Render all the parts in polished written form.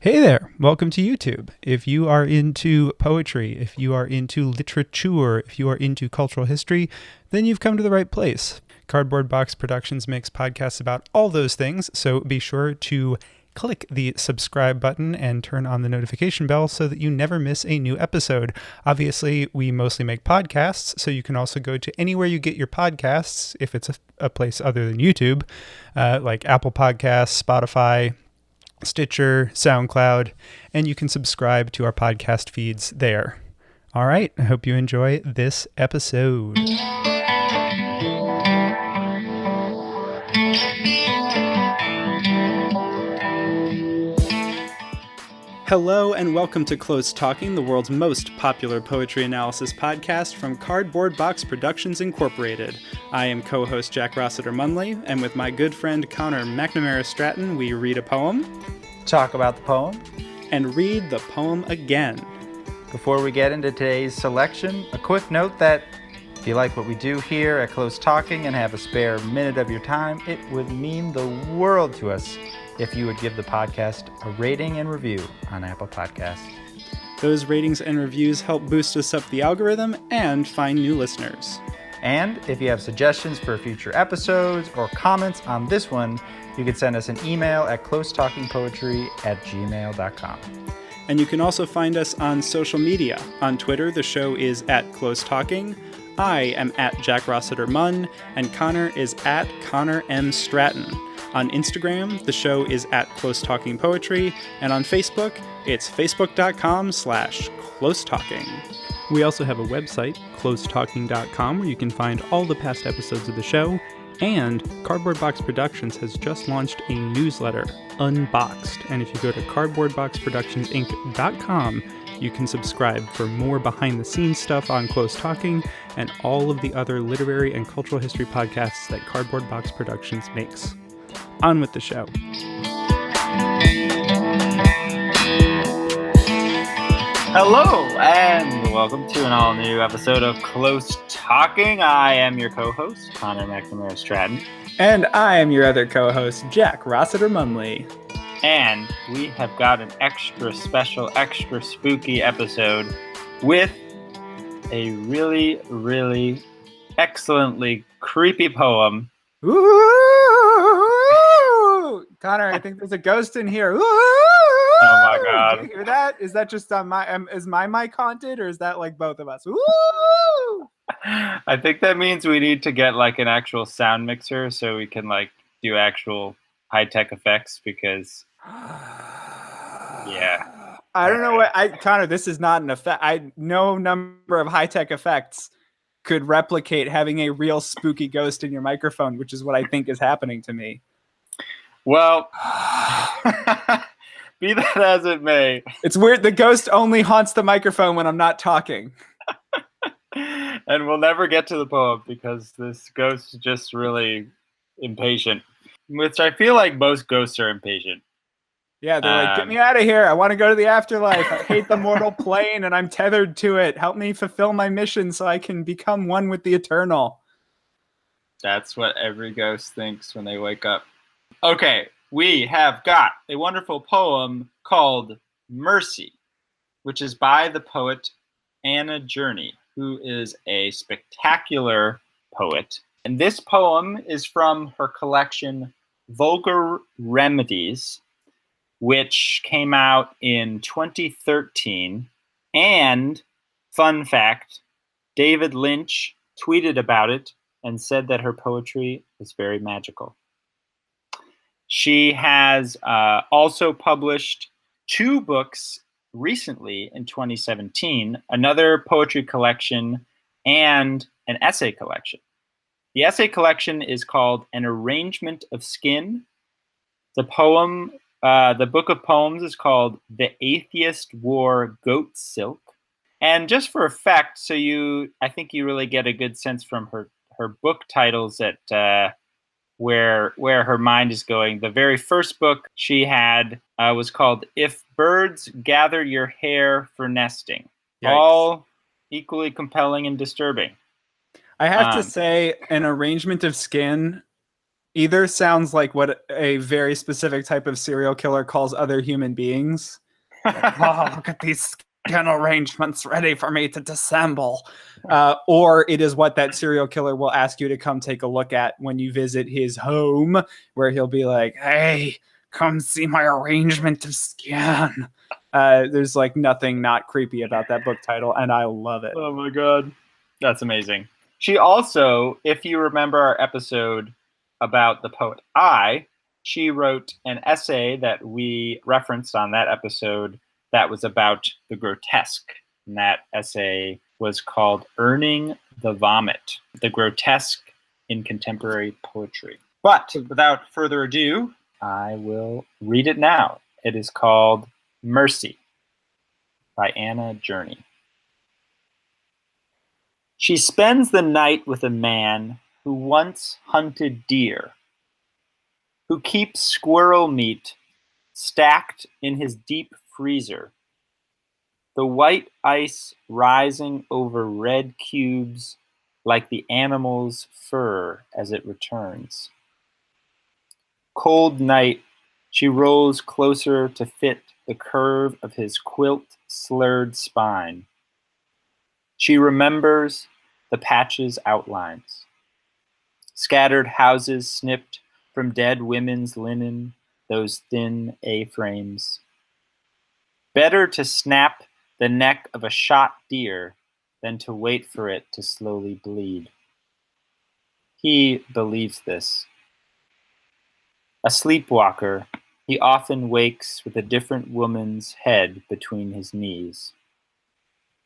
Hey there, welcome to YouTube. If you are into poetry, if you are into literature, if you are into cultural history, then you've come to the right place. Cardboard Box Productions makes podcasts about all those things, so be sure to click the subscribe button and turn on the notification bell so that you never miss a new episode. Obviously, we mostly make podcasts, so you can also go to anywhere you get your podcasts, if it's a place other than YouTube, like Apple Podcasts, Spotify, Stitcher, SoundCloud, and you can subscribe to our podcast feeds there. All right, I hope you enjoy this episode. Hello and welcome to Close Talking, the world's most popular poetry analysis podcast from Cardboard Box Productions Incorporated. I am co-host Jack Rossiter Munley, and with my good friend Connor McNamara Stratton, we read a poem, talk about the poem, and read the poem again. Before we get into today's selection, a quick note that if you like what we do here at Close Talking and have a spare minute of your time, it would mean the world to us if you would give the podcast a rating and review on Apple Podcasts. Those ratings and reviews help boost us up the algorithm and find new listeners. And if you have suggestions for future episodes or comments on this one, you can send us an email at closetalkingpoetry@gmail.com. And you can also find us on social media. On Twitter, the show is at Close Talking. I am at Jack Rossiter Munn, and Connor is at Connor M. Stratton. On Instagram, the show is at Close Talking Poetry, and on Facebook, it's facebook.com/closetalking. We also have a website, closetalking.com, where you can find all the past episodes of the show, and Cardboard Box Productions has just launched a newsletter, Unboxed, and if you go to cardboardboxproductionsinc.com, you can subscribe for more behind-the-scenes stuff on Close Talking and all of the other literary and cultural history podcasts that Cardboard Box Productions makes. On with the show. Hello, and welcome to an all-new episode of Close Talking. I am your co-host, Connor McNamara Stratton. And I am your other co-host, Jack Rossiter Munley. And we have got an extra special, extra spooky episode with a really, really excellently creepy poem. Ooh! Connor, I think there's a ghost in here. Ooh! Oh my God. Did you hear that? Is that just on is my mic haunted, or is that like both of us? Ooh! I think that means we need to get like an actual sound mixer so we can like do actual high-tech effects because yeah. I don't know Connor, this is not an effect. No number of high-tech effects could replicate having a real spooky ghost in your microphone, which is what I think is happening to me. Well, be that as it may. It's weird. The ghost only haunts the microphone when I'm not talking. And we'll never get to the poem because this ghost is just really impatient, which I feel like most ghosts are impatient. Yeah, they're like, get me out of here. I want to go to the afterlife. I hate the mortal plane and I'm tethered to it. Help me fulfill my mission so I can become one with the eternal. That's what every ghost thinks when they wake up. Okay, we have got a wonderful poem called Mercy, which is by the poet Anna Journey, who is a spectacular poet. And this poem is from her collection Vulgar Remedies, which came out in 2013. And, fun fact, David Lynch tweeted about it and said that her poetry is very magical. She has also published 2 books recently in 2017, another poetry collection and an essay collection. The essay collection is called An Arrangement of Skin. The book of poems is called The Atheist Wore Goat Silk. And just for effect, so I think you really get a good sense from her book titles that where her mind is going. The very first book she had was called If Birds Gather Your Hair for Nesting. Yikes. All equally compelling and disturbing. I have to say, An Arrangement of Skin Either sounds like what a very specific type of serial killer calls other human beings. Oh, look at these skin arrangements ready for me to disassemble. Or it is what that serial killer will ask you to come take a look at when you visit his home, where he'll be like, hey, come see my arrangement of skin. There's like nothing not creepy about that book title, and I love it. Oh my god. That's amazing. She also, if you remember our episode about the poet she wrote an essay that we referenced on that episode that was about the grotesque. And that essay was called Earning the Vomit, the Grotesque in Contemporary Poetry. But without further ado, I will read it now. It is called Mercy by Anna Journey. She spends the night with a man who once hunted deer, who keeps squirrel meat stacked in his deep freezer, the white ice rising over red cubes like the animal's fur as it returns. Cold night, she rolls closer to fit the curve of his quilt slurred spine. She remembers the patch's outlines. Scattered houses snipped from dead women's linen, those thin A-frames. Better to snap the neck of a shot deer than to wait for it to slowly bleed. He believes this. A sleepwalker, he often wakes with a different woman's head between his knees.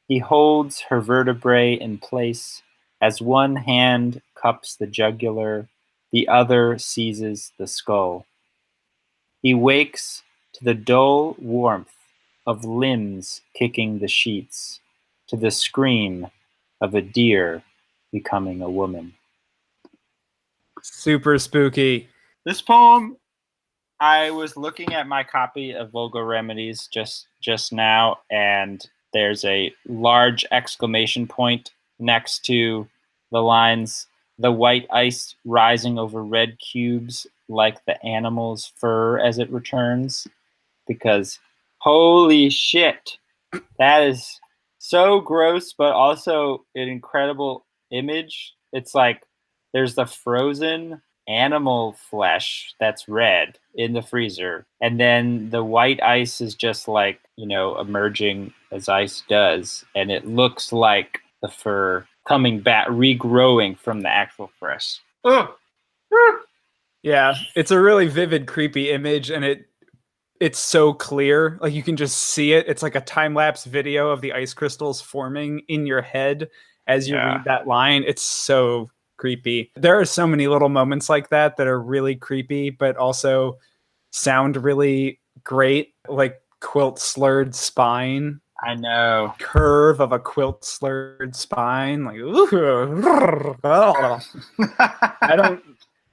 He holds her vertebrae in place as one hand cups the jugular, the other seizes the skull. He wakes to the dull warmth of limbs kicking the sheets, to the scream of a deer becoming a woman. Super spooky. This poem, I was looking at my copy of Vulgar Remedies just now, and there's a large exclamation point next to the lines, the white ice rising over red cubes like the animal's fur as it returns. Because holy shit, that is so gross, but also an incredible image. It's like there's the frozen animal flesh that's red in the freezer, and then the white ice is just like, emerging as ice does, and it looks like the fur coming back, regrowing from the actual flesh. Ugh. Yeah, it's a really vivid, creepy image, and it's so clear. Like, you can just see it. It's like a time-lapse video of the ice crystals forming in your head as you read that line. It's so creepy. There are so many little moments like that that are really creepy, but also sound really great. Like quilt slurred spine. I know. Curve of a quilt slurred spine. Like,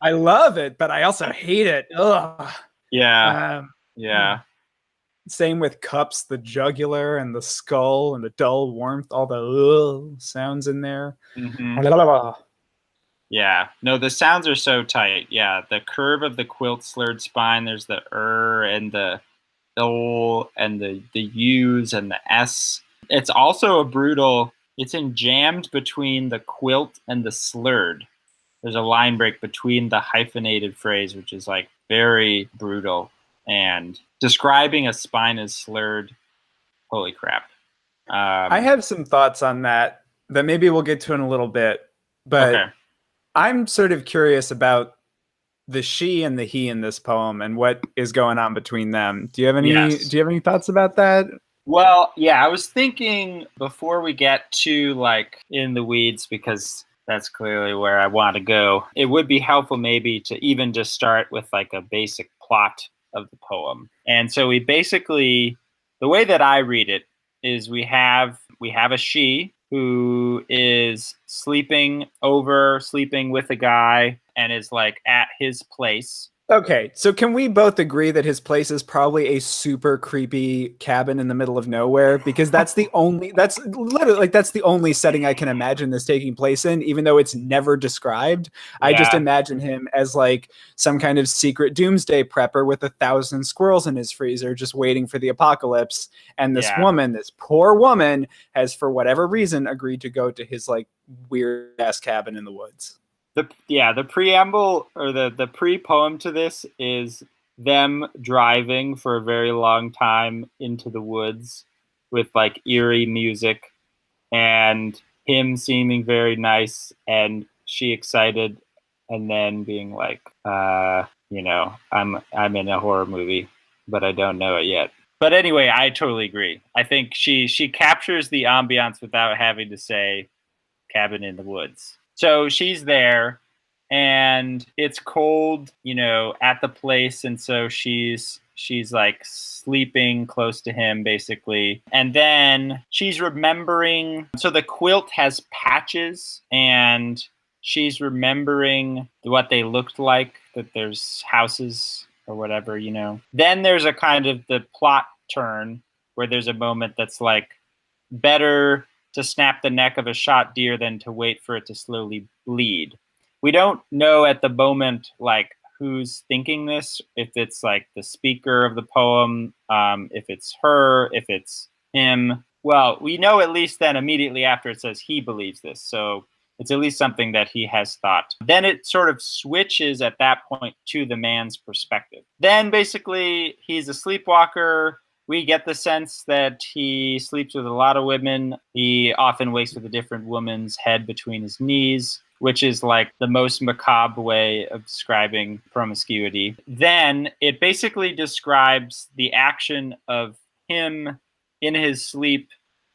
I love it, but I also hate it. Ugh. Yeah. Same with cups, the jugular and the skull and the dull warmth, all the sounds in there. Mm-hmm. Yeah. No, the sounds are so tight. Yeah. The curve of the quilt slurred spine, there's the and the O and the U's and the S. It's also it's jammed between the quilt and the slurred. There's a line break between the hyphenated phrase, which is like very brutal. And describing a spine as slurred, holy crap. I have some thoughts on that maybe we'll get to in a little bit. But okay. I'm sort of curious about the she and the he in this poem and what is going on between them. Do you have any thoughts about that? Well, yeah, I was thinking before we get to like in the weeds, because that's clearly where I want to go, it would be helpful maybe to even just start with like a basic plot of the poem. And so we basically, the way that I read it is we have a she who is sleeping with a guy and is like at his place. Okay, so can we both agree that his place is probably a super creepy cabin in the middle of nowhere? Because that's literally like that's the only setting I can imagine this taking place in, even though it's never described. I just Yeah. imagine him as like some kind of secret doomsday prepper with 1,000 squirrels in his freezer, just waiting for the apocalypse. And this Yeah. woman, this poor woman, has for whatever reason agreed to go to his like weird ass cabin in the woods. The preamble or the pre-poem to this is them driving for a very long time into the woods with like eerie music and him seeming very nice and she excited and then being like I'm in a horror movie but I don't know it yet. But anyway, I totally agree. I think she captures the ambiance without having to say cabin in the woods. So she's there and it's cold, at the place. And so she's like sleeping close to him basically. And then she's remembering, so the quilt has patches and she's remembering what they looked like, that there's houses or whatever. Then there's a kind of the plot turn where there's a moment that's like, better to snap the neck of a shot deer than to wait for it to slowly bleed. We don't know at the moment like who's thinking this, if it's like the speaker of the poem, if it's her, if it's him. Well, we know at least then immediately after it says he believes this. So it's at least something that he has thought. Then it sort of switches at that point to the man's perspective. Then basically he's a sleepwalker. We get the sense that he sleeps with a lot of women. He often wakes with a different woman's head between his knees, which is like the most macabre way of describing promiscuity. Then it basically describes the action of him in his sleep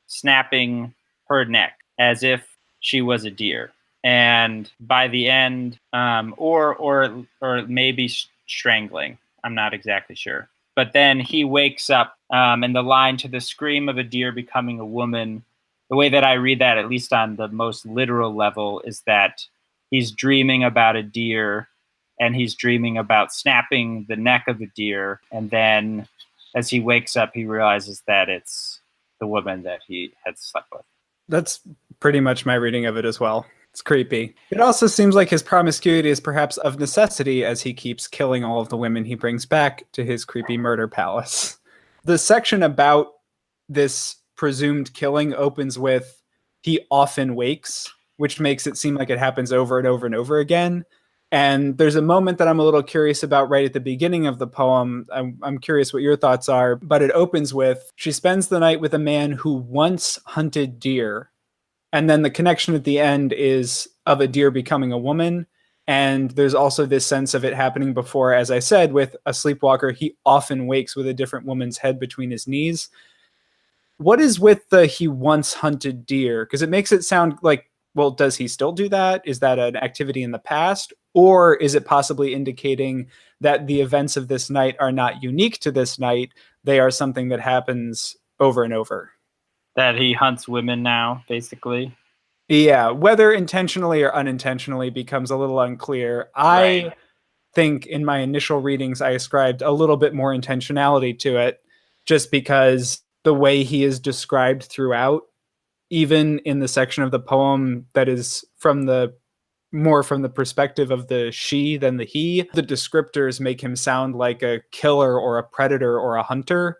snapping her neck as if she was a deer. And by the end, or maybe strangling. I'm not exactly sure. But then he wakes up, and the line to the scream of a deer becoming a woman, the way that I read that, at least on the most literal level, is that he's dreaming about a deer and he's dreaming about snapping the neck of a deer. And then as he wakes up, he realizes that it's the woman that he had slept with. That's pretty much my reading of it as well. It's creepy. It also seems like his promiscuity is perhaps of necessity as he keeps killing all of the women he brings back to his creepy murder palace. The section about this presumed killing opens with, he often wakes, which makes it seem like it happens over and over and over again. And there's a moment that I'm a little curious about right at the beginning of the poem. I'm curious what your thoughts are, but it opens with, she spends the night with a man who once hunted deer. And then the connection at the end is of a deer becoming a woman. And there's also this sense of it happening before, as I said, with a sleepwalker, he often wakes with a different woman's head between his knees. What is with the he once hunted deer? Because it makes it sound like, well, does he still do that? Is that an activity in the past? Or is it possibly indicating that the events of this night are not unique to this night? They are something that happens over and over. That he hunts women now, basically. Yeah, whether intentionally or unintentionally becomes a little unclear. Right. I think in my initial readings, I ascribed a little bit more intentionality to it, just because the way he is described throughout, even in the section of the poem that is from the perspective of the she than the he, the descriptors make him sound like a killer or a predator or a hunter.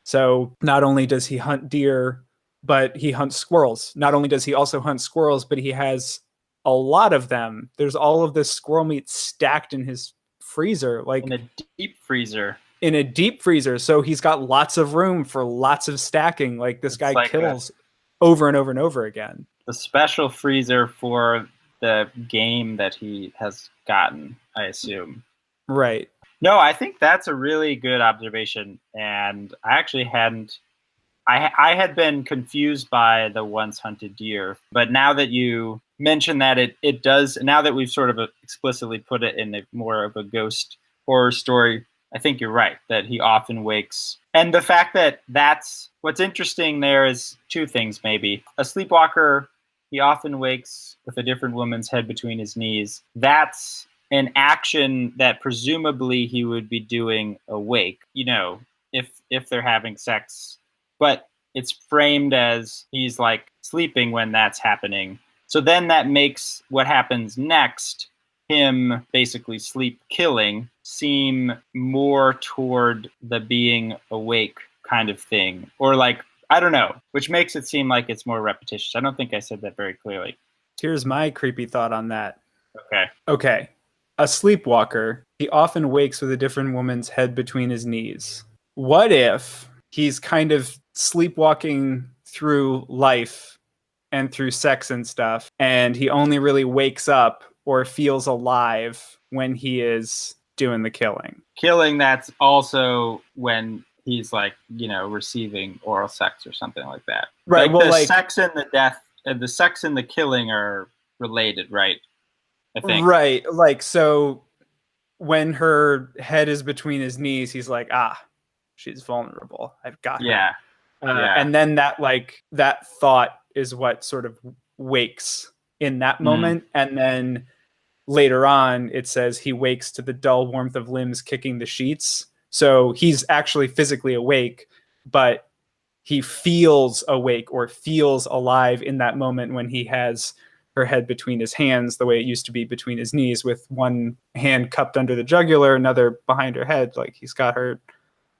So not only does he hunt deer, but he hunts squirrels. Not only does he also hunt squirrels, but he has a lot of them. There's all of this squirrel meat stacked in his freezer, like in a deep freezer. In a deep freezer, so he's got lots of room for lots of stacking. Like this guy kills over and over and over again. The special freezer for the game that he has gotten, I assume. Right. No, I think that's a really good observation, and I actually hadn't. I had been confused by the once hunted deer, but now that you mention that it does, now that we've sort of explicitly put it in a more of a ghost horror story, I think you're right that he often wakes. And the fact that that's what's interesting there is two things maybe. A sleepwalker, he often wakes with a different woman's head between his knees. That's an action that presumably he would be doing awake, if they're having sex, but it's framed as he's like sleeping when that's happening. So then that makes what happens next, him basically sleep killing, seem more toward the being awake kind of thing. Or like, I don't know, which makes it seem like it's more repetitious. I don't think I said that very clearly. Here's my creepy thought on that. Okay. A sleepwalker, he often wakes with a different woman's head between his knees. What if he's kind of sleepwalking through life and through sex and stuff, and he only really wakes up or feels alive when he is doing the killing? Killing, that's also when he's like, receiving oral sex or something like that. Right. Like the sex and the death, the sex and the killing are related, right? I think. Right. Like, so when her head is between his knees, he's like, she's vulnerable. I've got her. Yeah. And then that thought is what sort of wakes in that moment. And then later on, it says he wakes to the dull warmth of limbs kicking the sheets. So he's actually physically awake, but he feels awake or feels alive in that moment when he has her head between his hands, the way it used to be between his knees, with one hand cupped under the jugular, another behind her head. Like he's got her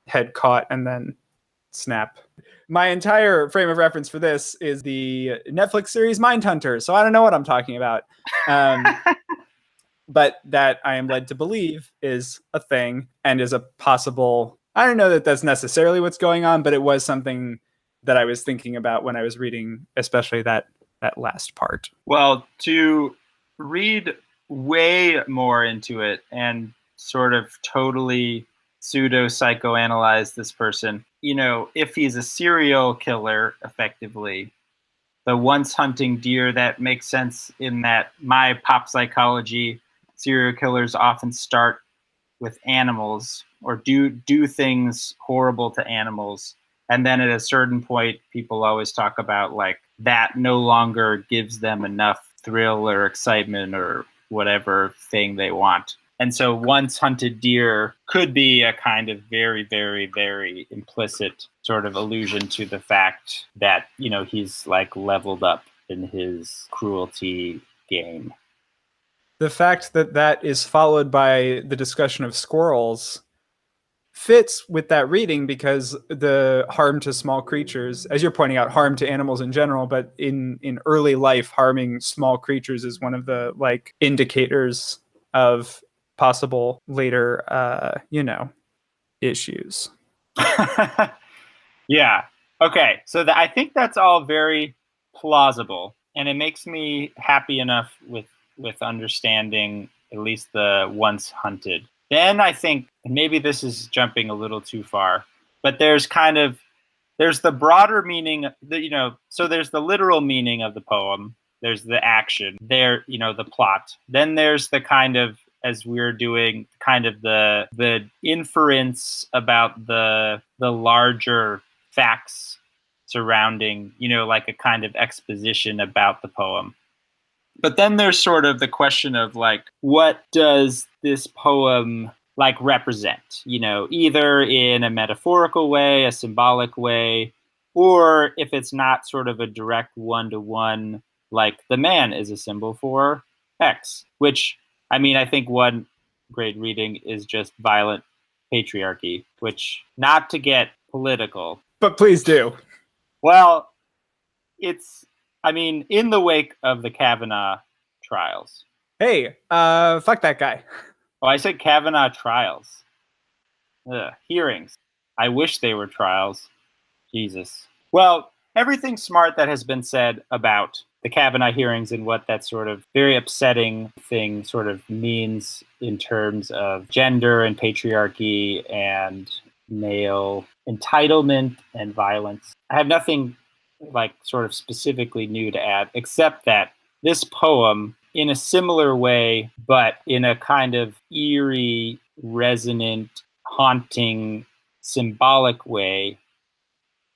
head caught and then snap. My entire frame of reference for this is the Netflix series Mindhunter. So I don't know what I'm talking about. But that I am led to believe is a thing and is a possible, I don't know that that's necessarily what's going on, but it was something that I was thinking about when I was reading, especially that last part. Well, to read way more into it and sort of totally pseudo psychoanalyze this person, if he's a serial killer, effectively, the once hunting deer, that makes sense in that my pop psychology, serial killers often start with animals or do things horrible to animals. And then at a certain point, people always talk about like that no longer gives them enough thrill or excitement or whatever thing they want. And so once hunted deer could be a kind of very, very, very implicit sort of allusion to the fact that, he's like leveled up in his cruelty game. The fact that is followed by the discussion of squirrels fits with that reading, because the harm to small creatures, as you're pointing out, harm to animals in general, but in early life, harming small creatures is one of the like indicators of possible later, issues. Yeah. Okay. So I think that's all very plausible, and it makes me happy enough with understanding at least the once hunted. Then I think maybe this is jumping a little too far, but there's the broader meaning that, so there's the literal meaning of the poem. There's the action there, the plot. Then there's the kind of, as we're doing, kind of the inference about the larger facts surrounding, like a kind of exposition about the poem. But then there's sort of the question of like, what does this poem like represent? Either in a metaphorical way, a symbolic way, or if it's not sort of a direct one-to-one, like the man is a symbol for X, which, I think one great reading is just violent patriarchy, which, not to get political. But please do. Well, it's, in the wake of the Kavanaugh trials. Hey, fuck that guy. Oh, I said Kavanaugh trials. Hearings. I wish they were trials. Jesus. Well, everything smart that has been said about the Kavanaugh hearings and what that sort of very upsetting thing sort of means in terms of gender and patriarchy and male entitlement and violence. I have nothing like sort of specifically new to add, except that this poem, in a similar way, but in a kind of eerie, resonant, haunting, symbolic way,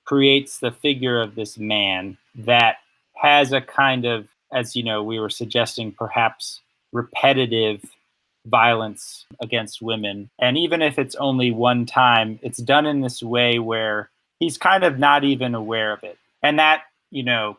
creates the figure of this man that has a kind of, as we were suggesting, perhaps repetitive violence against women. And even if it's only one time, it's done in this way where he's kind of not even aware of it. And that,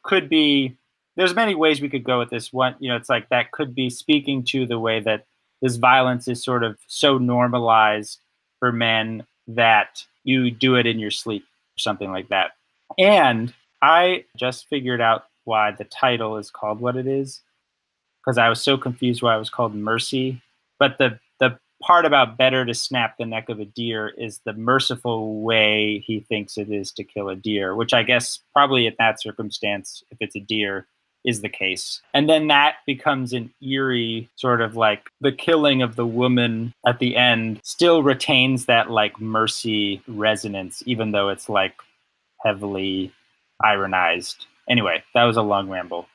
could be, there's many ways we could go with this one. It's like that could be speaking to the way that this violence is sort of so normalized for men that you do it in your sleep or something like that. And I just figured out why the title is called what it is, because I was so confused why it was called Mercy. But the part about better to snap the neck of a deer is the merciful way he thinks it is to kill a deer, which I guess probably in that circumstance, if it's a deer, is the case. And then that becomes an eerie sort of like the killing of the woman at the end still retains that like mercy resonance, even though it's like heavily ironized. Anyway, that was a long ramble.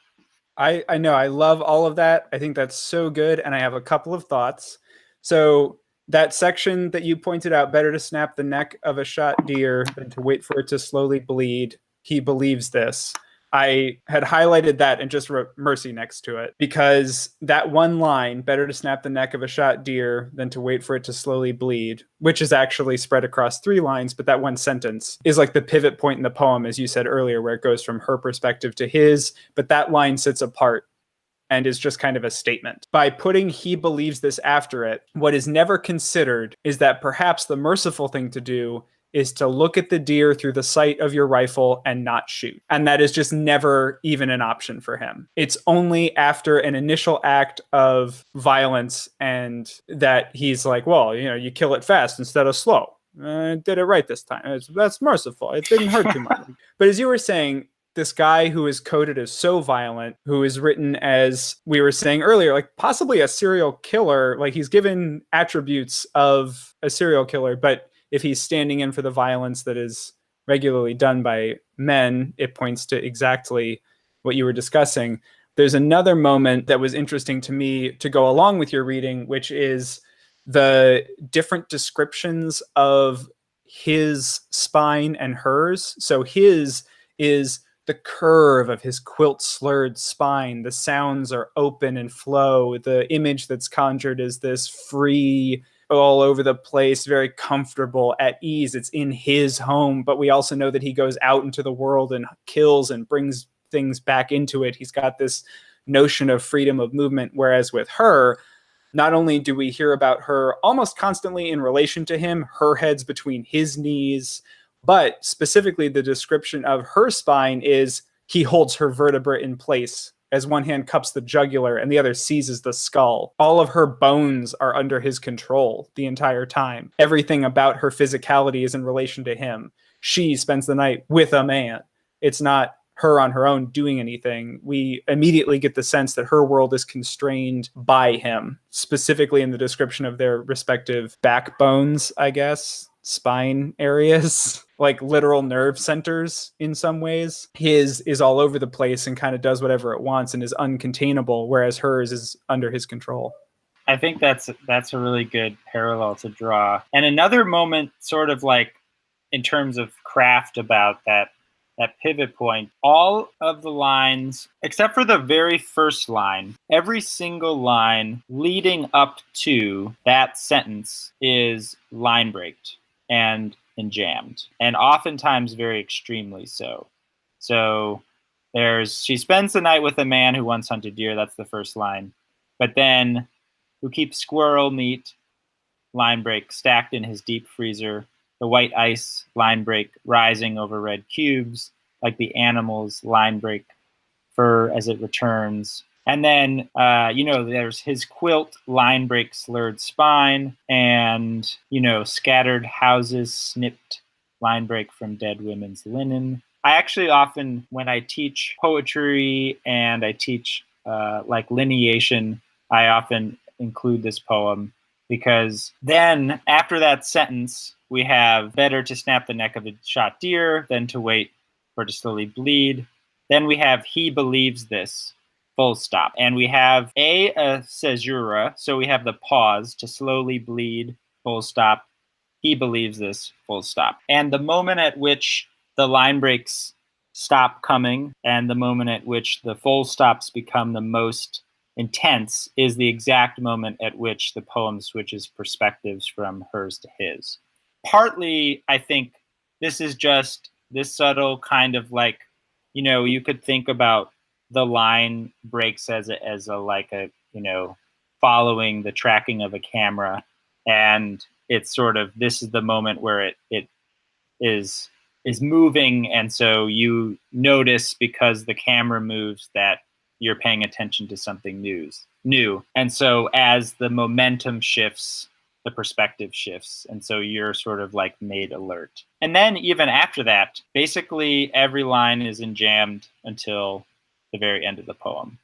I know. I love all of that. I think that's so good. And I have a couple of thoughts. So that section that you pointed out, better to snap the neck of a shot deer than to wait for it to slowly bleed. He believes this. I had highlighted that and just wrote mercy next to it because that one line, better to snap the neck of a shot deer than to wait for it to slowly bleed, which is actually spread across 3 lines, but that one sentence is like the pivot point in the poem, as you said earlier, where it goes from her perspective to his, but that line sits apart and is just kind of a statement. By putting he believes this after it, what is never considered is that perhaps the merciful thing to do is to look at the deer through the sight of your rifle and not shoot. And that is just never even an option for him. It's only after an initial act of violence and that he's like, well, you kill it fast instead of slow. I did it right this time. That's merciful. It didn't hurt too much. But as you were saying, this guy who is coded as so violent, who is written as, we were saying earlier, like possibly a serial killer, like he's given attributes of a serial killer, but if he's standing in for the violence that is regularly done by men, it points to exactly what you were discussing. There's another moment that was interesting to me to go along with your reading, which is the different descriptions of his spine and hers. So his is the curve of his quilt slurred spine. The sounds are open and flow. The image that's conjured is this free, all over the place, very comfortable, at ease. It's in his home, but we also know that he goes out into the world and kills and brings things back into it. He's got this notion of freedom of movement, whereas with her, not only do we hear about her almost constantly in relation to him, her head's between his knees, but specifically the description of her spine is he holds her vertebra in place as one hand cups the jugular and the other seizes the skull. All of her bones are under his control the entire time. Everything about her physicality is in relation to him. She spends the night with a man. It's not her on her own doing anything. We immediately get the sense that her world is constrained by him, specifically in the description of their respective backbones, I guess, spine areas, like literal nerve centers in some ways. His is all over the place and kind of does whatever it wants and is uncontainable, whereas hers is under his control. I think that's a really good parallel to draw. And another moment sort of like in terms of craft about that pivot point, all of the lines, except for the very first line, every single line leading up to that sentence is line breaked and jammed, and oftentimes very extremely so. So she spends the night with a man who once hunted deer, that's the first line. But then, who keeps squirrel meat, line break, stacked in his deep freezer, the white ice, line break, rising over red cubes, like the animal's line break, fur as it returns. And then, there's his quilt, line break, slurred spine, and, scattered houses, snipped, line break from dead women's linen. I actually often, when I teach poetry and I teach lineation, I often include this poem because then after that sentence, we have better to snap the neck of a shot deer than to wait for it to slowly bleed. Then we have he believes this, full stop. And we have a caesura, so we have the pause, to slowly bleed, full stop. He believes this, full stop. And the moment at which the line breaks stop coming and the moment at which the full stops become the most intense is the exact moment at which the poem switches perspectives from hers to his. Partly, I think this is just this subtle kind of like, you could think about the line breaks as a like a, following the tracking of a camera. And it's sort of, this is the moment where it is moving. And so you notice because the camera moves that you're paying attention to something new. And so as the momentum shifts, the perspective shifts. And so you're sort of like made alert. And then even after that, basically every line is enjammed until the very end of the poem.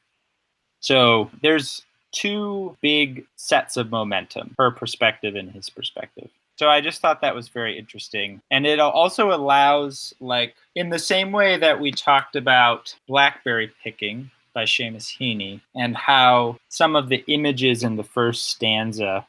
So there's two big sets of momentum, her perspective and his perspective. So I just thought that was very interesting. And it also allows, like, in the same way that we talked about blackberry picking by Seamus Heaney, and how some of the images in the first stanza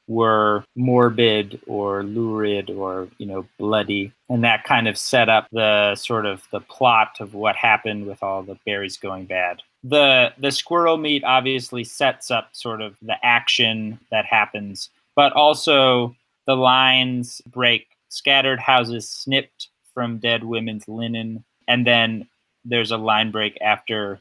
were morbid or lurid or, bloody. And that kind of set up the sort of the plot of what happened with all the berries going bad. The squirrel meat obviously sets up sort of the action that happens, but also the lines break, scattered houses snipped from dead women's linen. And then there's a line break after,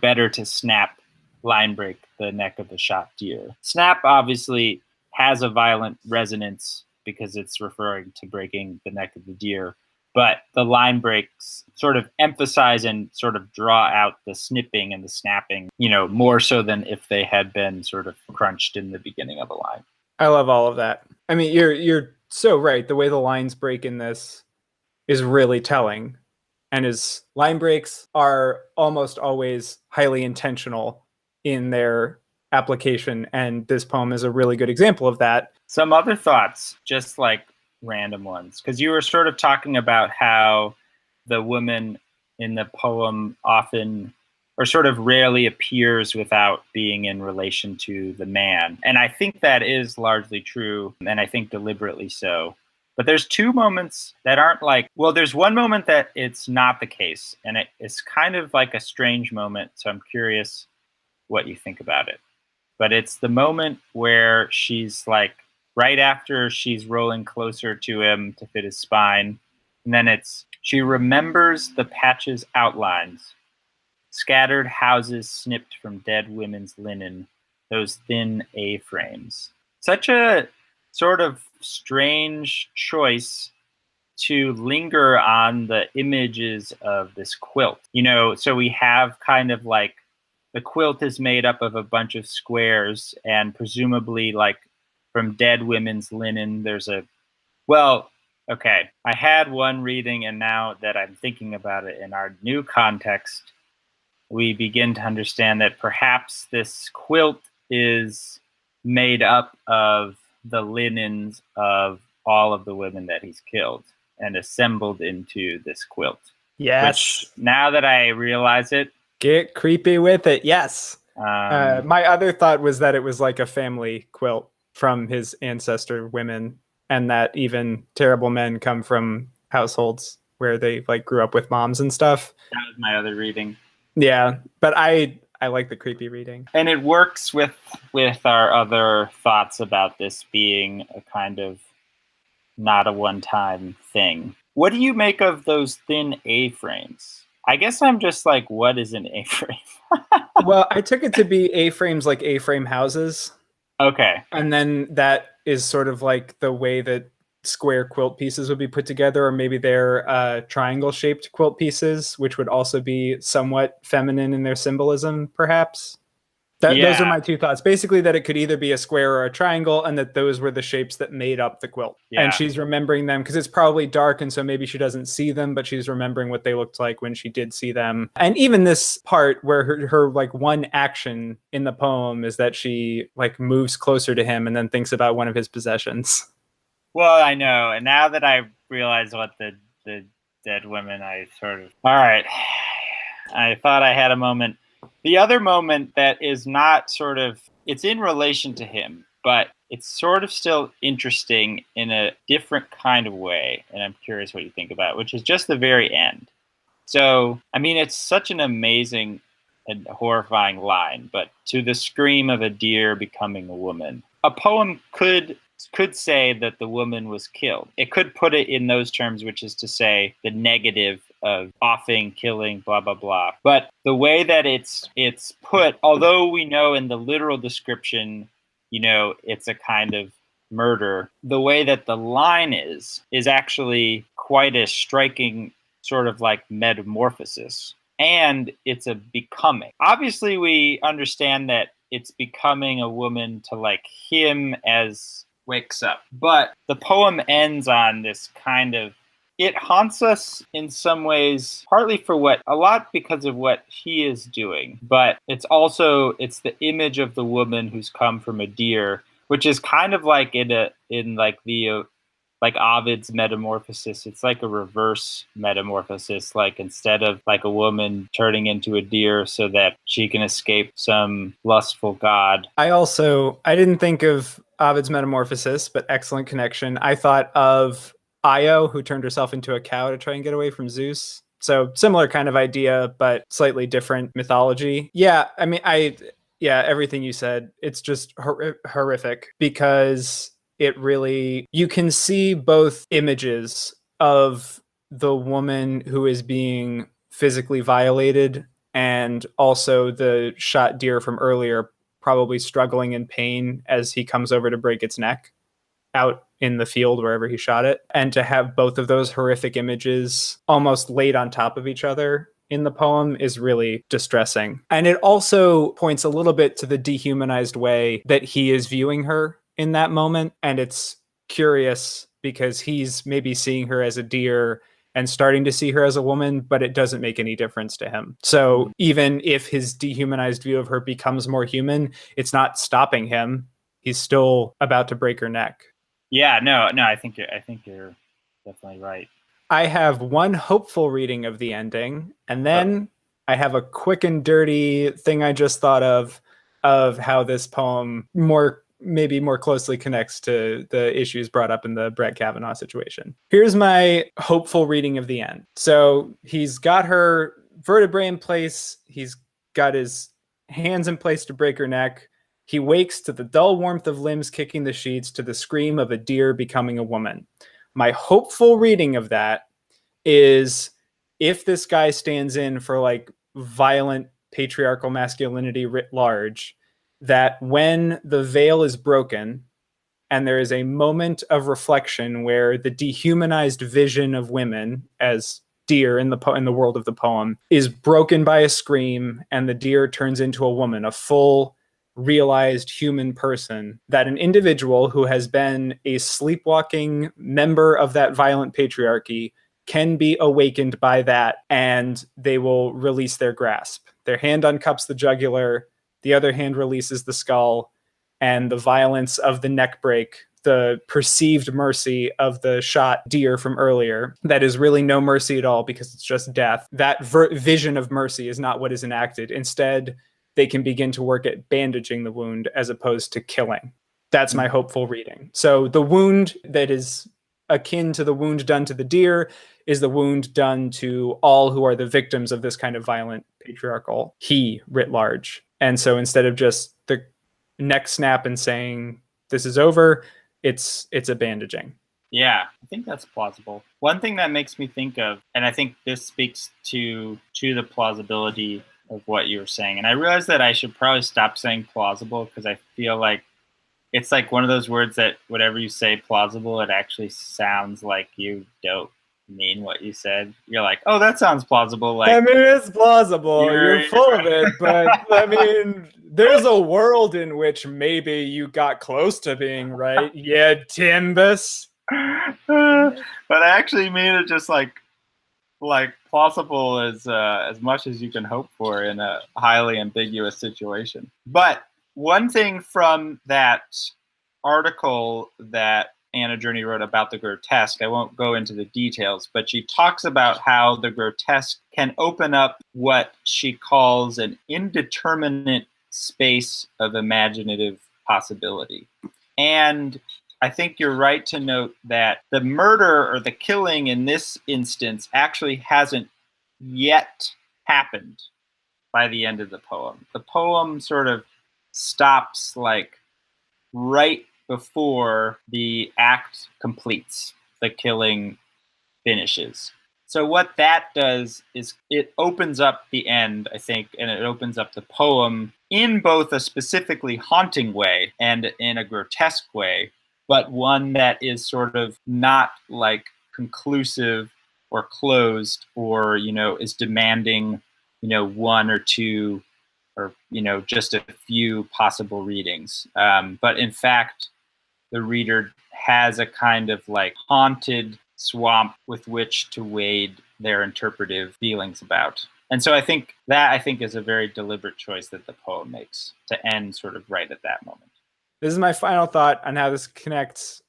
better to snap, line break the neck of the shot deer. Snap obviously has a violent resonance because it's referring to breaking the neck of the deer. But the line breaks sort of emphasize and sort of draw out the snipping and the snapping, more so than if they had been sort of crunched in the beginning of a line. I love all of that. I mean, you're so right. The way the lines break in this is really telling. And his line breaks are almost always highly intentional in their application. And this poem is a really good example of that. Some other thoughts, just like random ones, because you were sort of talking about how the woman in the poem often or sort of rarely appears without being in relation to the man. And I think that is largely true, and I think deliberately so. But there's two moments that aren't like, well, there's one moment that it's not the case, and it's kind of like a strange moment, so I'm curious what you think about it. But it's the moment where she's like, right after she's rolling closer to him to fit his spine, and then she remembers the patch's outlines, scattered houses snipped from dead women's linen, those thin A-frames. Such a sort of strange choice to linger on the images of this quilt. So we have kind of like the quilt is made up of a bunch of squares, and presumably like from dead women's linen, okay, I had one reading, and now that I'm thinking about it in our new context, we begin to understand that perhaps this quilt is made up of the linens of all of the women that he's killed and assembled into this quilt. Yes. Which, now that I realize it, get creepy with it. Yes. My other thought was that it was like a family quilt from his ancestor women, and that even terrible men come from households where they like grew up with moms and stuff. That was my other reading. Yeah, but I like the creepy reading. And it works with our other thoughts about this being a kind of not a one-time thing. What do you make of those thin A-frames? I guess I'm just like, what is an A-frame? Well, I took it to be A-frames like A-frame houses. Okay. And then that is sort of like the way that square quilt pieces would be put together, or maybe they're triangle-shaped quilt pieces, which would also be somewhat feminine in their symbolism, perhaps. Those are my two thoughts. Basically, that it could either be a square or a triangle, and that those were the shapes that made up the quilt. Yeah. And she's remembering them because it's probably dark, and so maybe she doesn't see them, but she's remembering what they looked like when she did see them. And even this part where her like one action in the poem is that she like moves closer to him and then thinks about one of his possessions. Well, I know, and now that I realize what the dead women, I sort of, all right, I thought I had a moment. The other moment that is not sort of, it's in relation to him, but it's sort of still interesting in a different kind of way, and I'm curious what you think about it, which is just the very end. So, I mean, it's such an amazing a horrifying line, but to the scream of a deer becoming a woman. A poem could say that the woman was killed. It could put it in those terms, which is to say the negative of offing, killing, blah, blah, blah. But the way that it's put, although we know in the literal description, it's a kind of murder, the way that the line is actually quite a striking sort of like metamorphosis. And it's a becoming. Obviously, we understand that it's becoming a woman to like him as wakes up. But the poem ends on this kind of, it haunts us in some ways, partly a lot because of what he is doing. But it's the image of the woman who's come from a deer, which is kind of like like Ovid's metamorphosis. It's like a reverse metamorphosis. Like instead of like a woman turning into a deer so that she can escape some lustful god. I didn't think of Ovid's metamorphosis, but excellent connection. I thought of Io, who turned herself into a cow to try and get away from Zeus. So similar kind of idea, but slightly different mythology. Yeah, I mean, everything you said, it's just horrific because you can see both images of the woman who is being physically violated and also the shot deer from earlier probably struggling in pain as he comes over to break its neck out in the field wherever he shot it. And to have both of those horrific images almost laid on top of each other in the poem is really distressing. And it also points a little bit to the dehumanized way that he is viewing her in that moment. And it's curious because he's maybe seeing her as a deer and starting to see her as a woman, but it doesn't make any difference to him. So even if his dehumanized view of her becomes more human, it's not stopping him. He's still about to break her neck. Yeah, no, I think you're definitely right. I have one hopeful reading of the ending, and then I have a quick and dirty thing I just thought of how this poem maybe more closely connects to the issues brought up in the Brett Kavanaugh situation. Here's my hopeful reading of the end. So he's got her vertebrae in place. He's got his hands in place to break her neck. He wakes to the dull warmth of limbs kicking the sheets, to the scream of a deer becoming a woman. My hopeful reading of that is if this guy stands in for like violent patriarchal masculinity writ large, that when the veil is broken and there is a moment of reflection where the dehumanized vision of women as deer in the world of the poem is broken by a scream and the deer turns into a woman, a full realized human person, that an individual who has been a sleepwalking member of that violent patriarchy can be awakened by that, and they will release their grasp. Their hand uncups the jugular, the other hand releases the skull, and the violence of the neck break, the perceived mercy of the shot deer from earlier, that is really no mercy at all because it's just death. That vision of mercy is not what is enacted. Instead, they can begin to work at bandaging the wound as opposed to killing. That's my hopeful reading. So the wound that is akin to the wound done to the deer is the wound done to all who are the victims of this kind of violent patriarchal he writ large. And so instead of just the neck snap and saying this is over, it's a bandaging. Yeah, I think that's plausible. One thing that makes me think of, and I think this speaks to the plausibility of what you were saying, and I realize that I should probably stop saying plausible because I feel like it's like one of those words that whatever you say plausible, it actually sounds like you don't mean what you said. You're like, oh, that sounds plausible. Like, I mean, it's plausible. You're full of it, but I mean, there's a world in which maybe you got close to being right. Yeah, Timbus. But I actually mean it just like plausible as much as you can hope for in a highly ambiguous situation. But one thing from that article that Anna Journey wrote about the grotesque, I won't go into the details, but she talks about how the grotesque can open up what she calls an indeterminate space of imaginative possibility. And I think you're right to note that the murder or the killing in this instance actually hasn't yet happened. by the end of the poem. The poem sort of stops like right before the act completes, the killing finishes. So what that does is it opens up the end, I think, and it opens up the poem in both a specifically haunting way and in a grotesque way, but one that is sort of not like conclusive or closed or, is demanding, one or two or, just a few possible readings. But in fact, the reader has a kind of like haunted swamp with which to wade their interpretive feelings about. And so I think is a very deliberate choice that the poem makes to end sort of right at that moment. This is my final thought on how this connects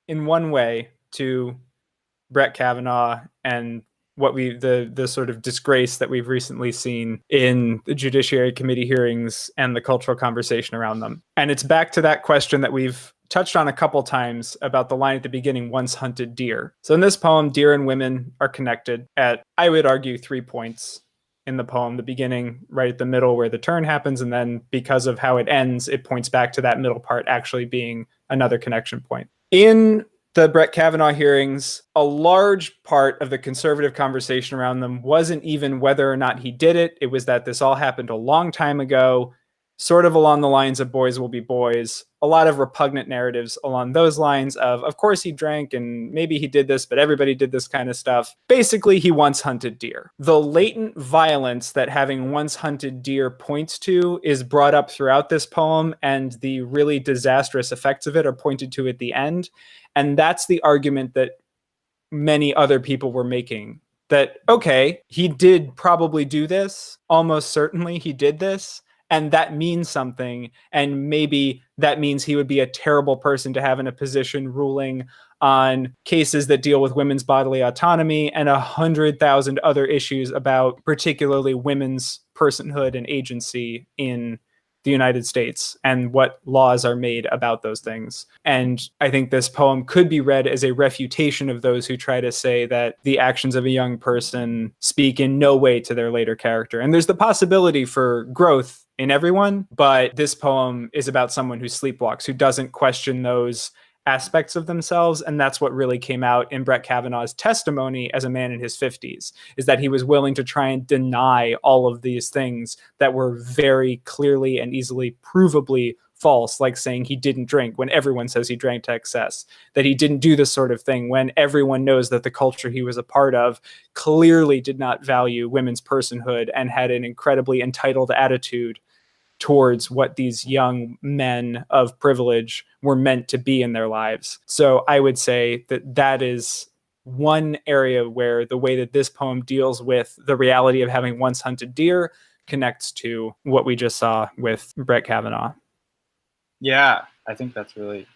in one way to Brett Kavanaugh and what the sort of disgrace that we've recently seen in the Judiciary Committee hearings and the cultural conversation around them. And it's back to that question that we've touched on a couple times about the line at the beginning, once hunted deer. So in this poem, deer and women are connected at, I would argue, 3 points in the poem. The beginning, right at the middle where the turn happens, and then because of how it ends, it points back to that middle part actually being another connection point. In the Brett Kavanaugh hearings, a large part of the conservative conversation around them wasn't even whether or not he did it. It was that this all happened a long time ago, sort of along the lines of boys will be boys. A lot of repugnant narratives along those lines of course he drank and maybe he did this, but everybody did this kind of stuff. Basically, he once hunted deer. The latent violence that having once hunted deer points to is brought up throughout this poem, and the really disastrous effects of it are pointed to at the end. And that's the argument that many other people were making. That, okay, he did probably do this. Almost certainly he did this. And that means something. And maybe that means he would be a terrible person to have in a position ruling on cases that deal with women's bodily autonomy and 100,000 other issues about particularly women's personhood and agency in the United States and what laws are made about those things. And I think this poem could be read as a refutation of those who try to say that the actions of a young person speak in no way to their later character. And there's the possibility for growth in everyone, but this poem is about someone who sleepwalks, who doesn't question those aspects of themselves. And that's what really came out in Brett Kavanaugh's testimony as a man in his 50s, is that he was willing to try and deny all of these things that were very clearly and easily provably false, like saying he didn't drink when everyone says he drank to excess, that he didn't do this sort of thing when everyone knows that the culture he was a part of clearly did not value women's personhood and had an incredibly entitled attitude towards what these young men of privilege were meant to be in their lives. So I would say that that is one area where the way that this poem deals with the reality of having once hunted deer connects to what we just saw with Brett Kavanaugh. Yeah, I think that's really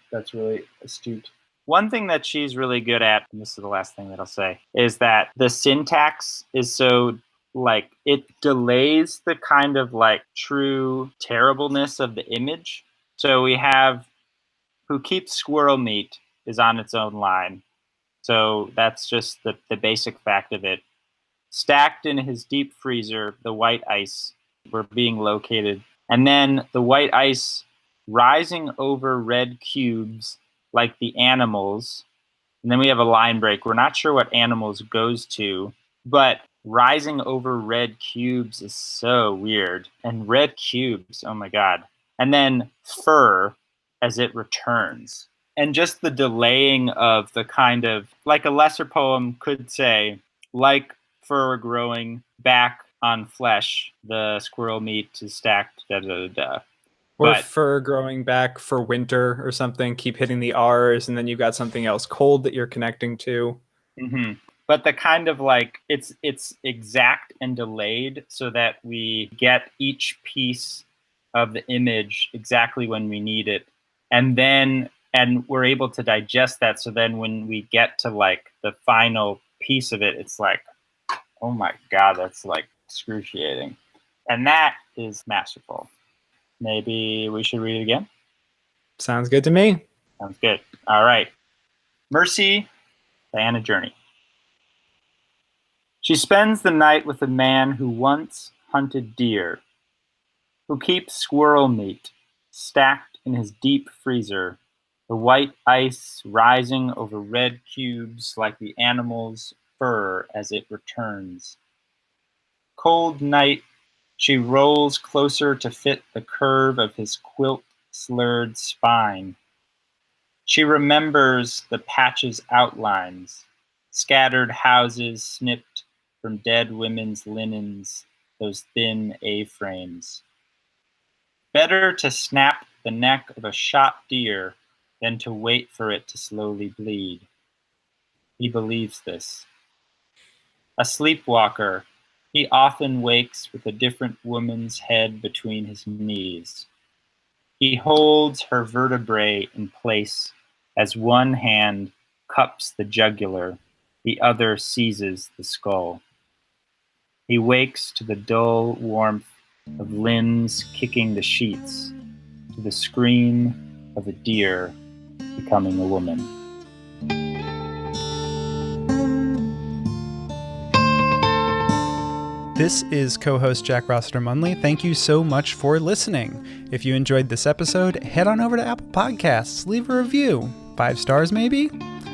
astute. One thing that she's really good at, and this is the last thing that I'll say, is that the syntax is so like it delays the kind of like true terribleness of the image. So we have who keeps squirrel meat is on its own line. So that's just the basic fact of it. Stacked in his deep freezer, the white ice were being located. And then the white ice rising over red cubes like the animals. And then we have a line break. We're not sure what animals goes to, but rising over red cubes is so weird. And red cubes, oh my God. And then fur as it returns. And just the delaying of the kind of, like a lesser poem could say, like fur growing back on flesh, the squirrel meat is stacked, da da da da. Or fur growing back for winter or something, keep hitting the R's, and then you've got something else cold that you're connecting to. Mm-hmm. But the kind of like, it's exact and delayed so that we get each piece of the image exactly when we need it. And we're able to digest that. So then when we get to like the final piece of it, it's like, oh my God, that's like excruciating. And that is masterful. Maybe we should read it again? Sounds good to me. Sounds good. All right. Mercy, Diana Journey. She spends the night with a man who once hunted deer, who keeps squirrel meat stacked in his deep freezer, the white ice rising over red cubes like the animal's fur as it returns. Cold night, she rolls closer to fit the curve of his quilt slurred spine. She remembers the patch's outlines, scattered houses snipped from dead women's linens, those thin A-frames. Better to snap the neck of a shot deer than to wait for it to slowly bleed. He believes this. A sleepwalker, he often wakes with a different woman's head between his knees. He holds her vertebrae in place as one hand cups the jugular, the other seizes the skull. He wakes to the dull warmth of limbs kicking the sheets, to the scream of a deer becoming a woman. This is co-host Jack Rossiter Munley. Thank you so much for listening. If you enjoyed this episode, head on over to Apple Podcasts, leave a review. 5 stars maybe?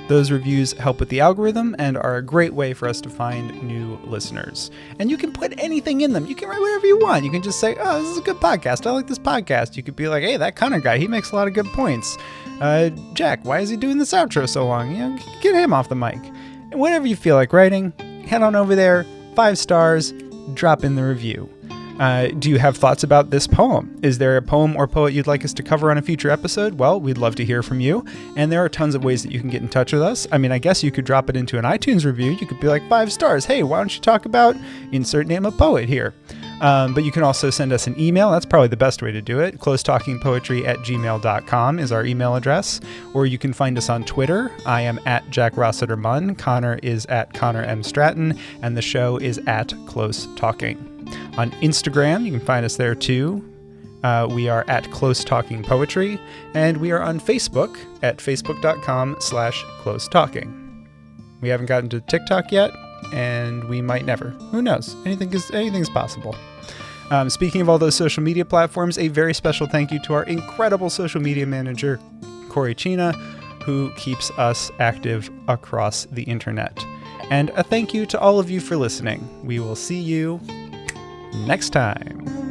Those reviews help with the algorithm and are a great way for us to find new listeners. And you can put anything in them. You can write whatever you want. You can just say, oh, this is a good podcast. I like this podcast. You could be like, hey, that Connor guy, he makes a lot of good points. Jack, why is he doing this outro so long? You know, get him off the mic. And whatever you feel like writing, head on over there, 5 stars, drop in the review. Do you have thoughts about this poem? Is there a poem or poet you'd like us to cover on a future episode? Well, we'd love to hear from you. And there are tons of ways that you can get in touch with us. I mean, I guess you could drop it into an iTunes review. You could be like 5 stars. Hey, why don't you talk about insert name of poet here? But you can also send us an email. That's probably the best way to do it. closetalkingpoetry@gmail.com is our email address. Or you can find us on Twitter. I am at Jack Rossiter Munn. Connor is at Connor M. Stratton. And the show is at Close Talking. On Instagram, you can find us there too. We are at Close Talking Poetry. And we are on Facebook at facebook.com/Close Talking. We haven't gotten to TikTok yet, and we might never. Who knows? Anything's possible. Speaking of all those social media platforms, a very special thank you to our incredible social media manager, Corey Chena, who keeps us active across the internet. And a thank you to all of you for listening. We will see you next time.